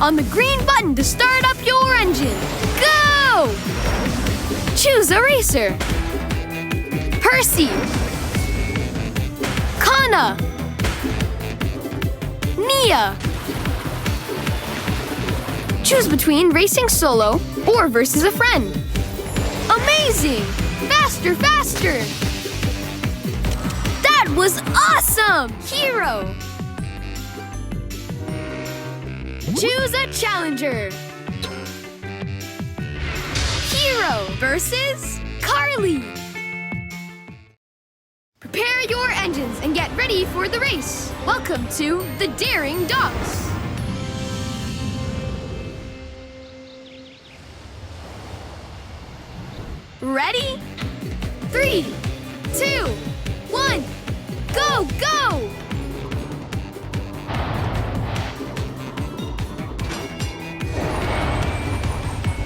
on the green button to start up your engine. Go! Choose a racer. Percy. Kana. Nia. Choose between racing solo or versus a friend. Amazing! Faster, faster! That was awesome! Hero! Choose a challenger. Hero versus Carly. Prepare your engines and get ready for the race. Welcome to the Daring Dogs. Ready? 3, 2, 1, go, go!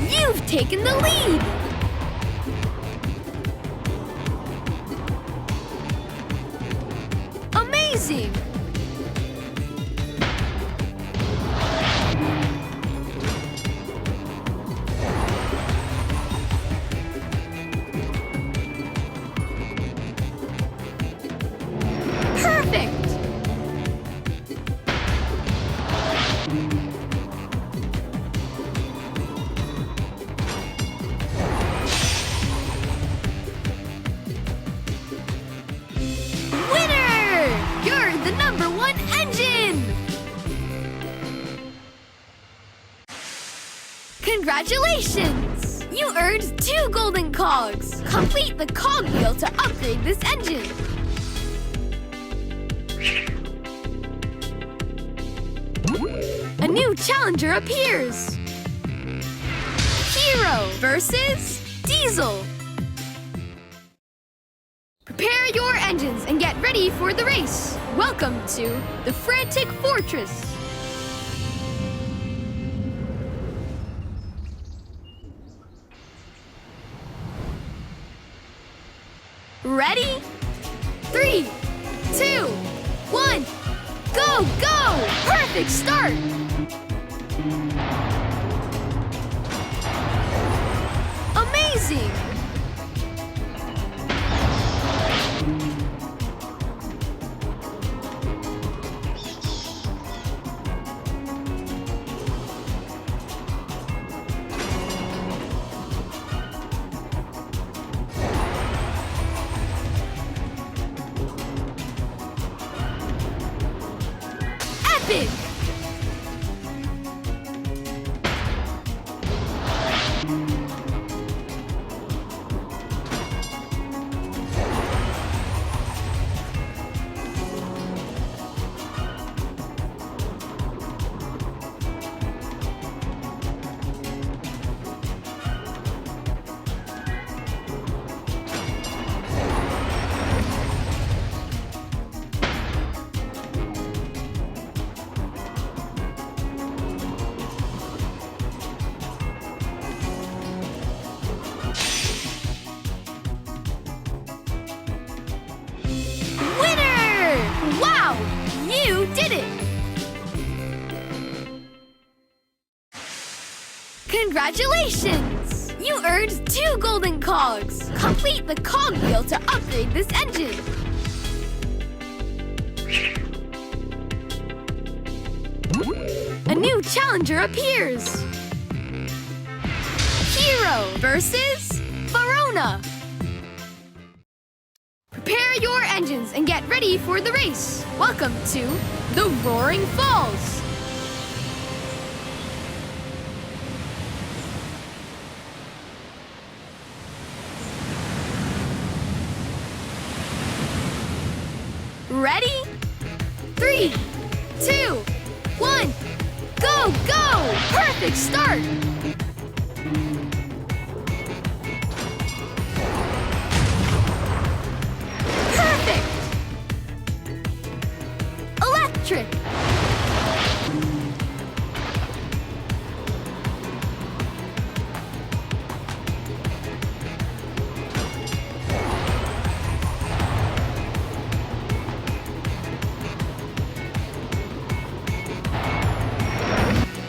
You've taken the lead! Amazing! Perfect! Winner! You're the #1 engine! Congratulations! You earned 2 golden cogs. Complete the cog wheel to upgrade this engine. A new challenger appears. Hero versus Diesel. Prepare your engines and get ready for the race. Welcome to the Frantic Fortress. Ready? 3, 2, 1, go, go! Perfect start! Amazing! Epic! Wow! You did it! Congratulations! You earned 2 golden cogs. Complete the cog wheel to upgrade this engine. A new challenger appears. Hero versus Verona. Prepare your engines and get ready for the race. Welcome to the Roaring Falls. Ready? 3, 2, 1, go, go! Perfect start! Perfect! Electric!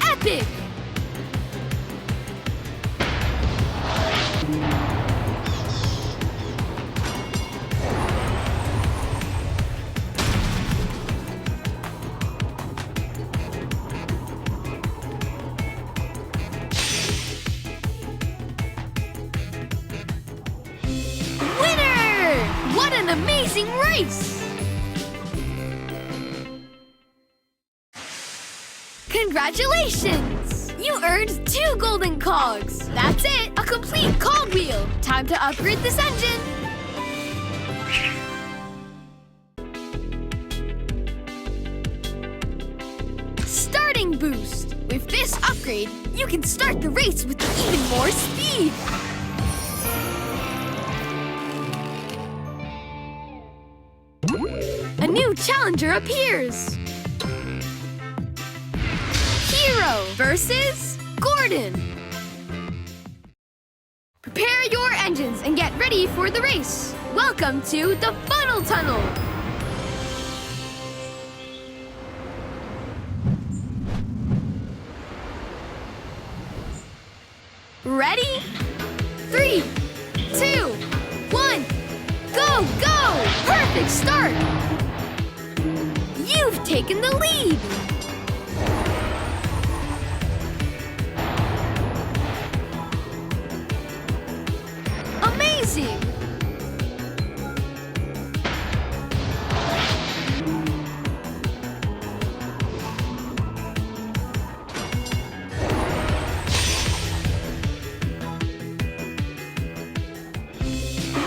Epic! Epic! Winner! What an amazing race! Congratulations! You earned 2 golden cogs. That's it, a complete cogwheel. Time to upgrade this engine. Starting boost. With this upgrade, you can start the race with even more speed. A new challenger appears. Hero versus Gordon. Prepare your engines and get ready for the race. Welcome to the Funnel Tunnel. Ready? 3, 2, 1, go, go! Perfect start! You've taken the lead! Amazing!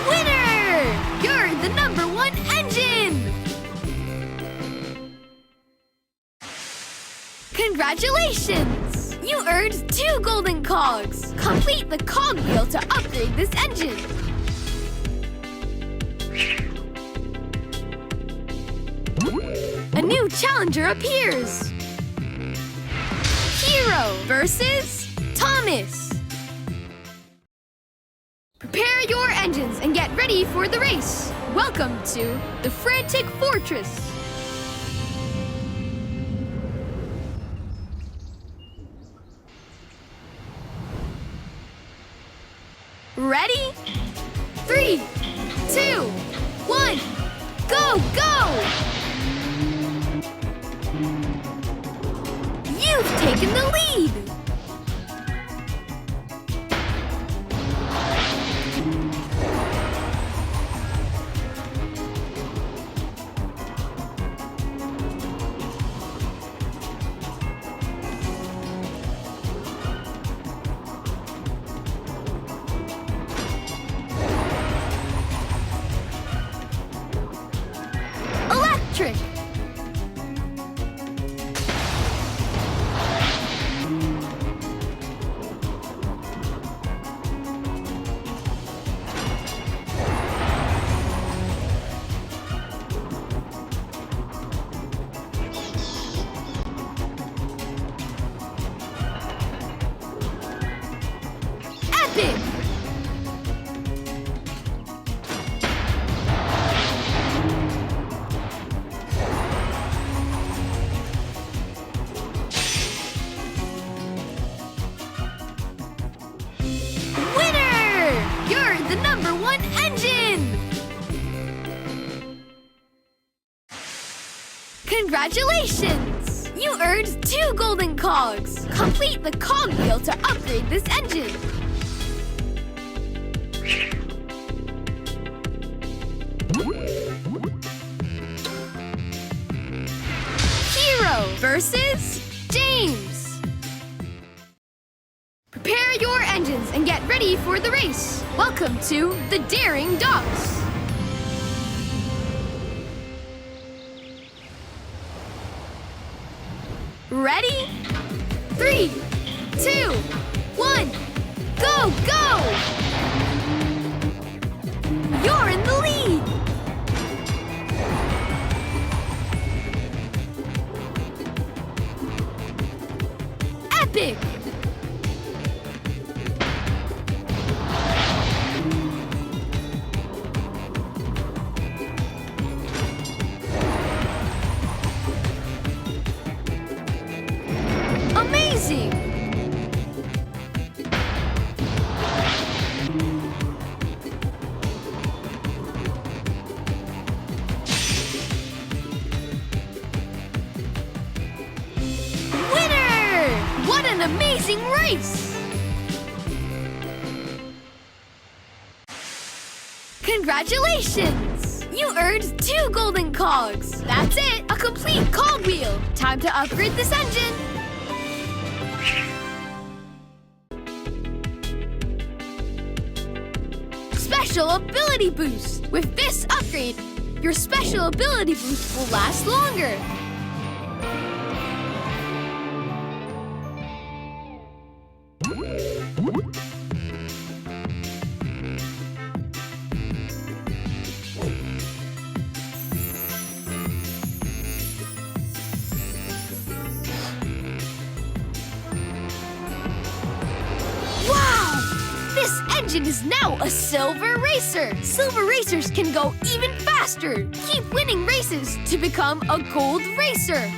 Winner! You're the #1 engine! Congratulations! You earned 2 golden cogs. Complete the cogwheel to upgrade this engine. A new challenger appears. Hero versus Thomas. Prepare your engines and get ready for the race. Welcome to the Frantic Fortress. Ready? 3, 2, 1, go, go! You've taken the lead! Electric! Epic! Winner! You're the #1 engine! Congratulations! You earned 2 golden cogs. Complete the cogwheel to upgrade this engine. Hero versus James. Prepare your engines and get ready for the race. Welcome to the Daring Docks. Ready? 3, 2, 1, go, go! You're in the lead! Epic! amazing! Winner! What an amazing race! Congratulations! You earned 2 golden cogs. That's it, a complete cogwheel. Time to upgrade this engine. Special ability boost. With this upgrade, your special ability boost will last longer. This engine is now a silver racer. Silver racers can go even faster. Keep winning races to become a gold racer.